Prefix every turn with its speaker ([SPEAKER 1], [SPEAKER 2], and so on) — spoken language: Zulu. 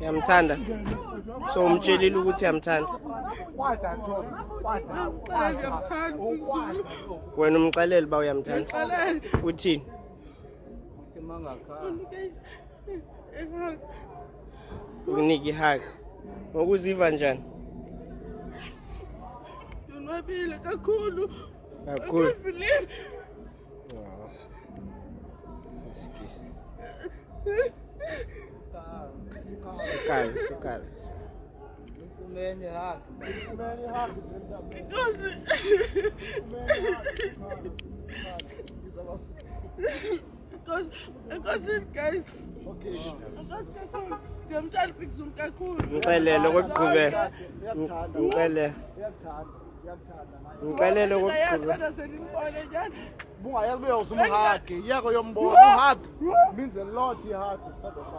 [SPEAKER 1] Uyamthanda? So umtshelile ukuthi uyamthanda. Wena umxelele ba uyamthanda. Uthini? Ukunike ihug. Ngokuziva njani?
[SPEAKER 2] Yonwabile kakhulu.
[SPEAKER 1] Kakhulu.
[SPEAKER 2] I can't believe.
[SPEAKER 1] Sukali.
[SPEAKER 2] Because guys. Okay. Ngiyamthanda phezulu kakhulu.
[SPEAKER 1] Ngicela ukugqibela. Ngicela ukugqibela.
[SPEAKER 3] Bungayazi beyozumhagi, yako yombona. Uhug means a lot, ihug.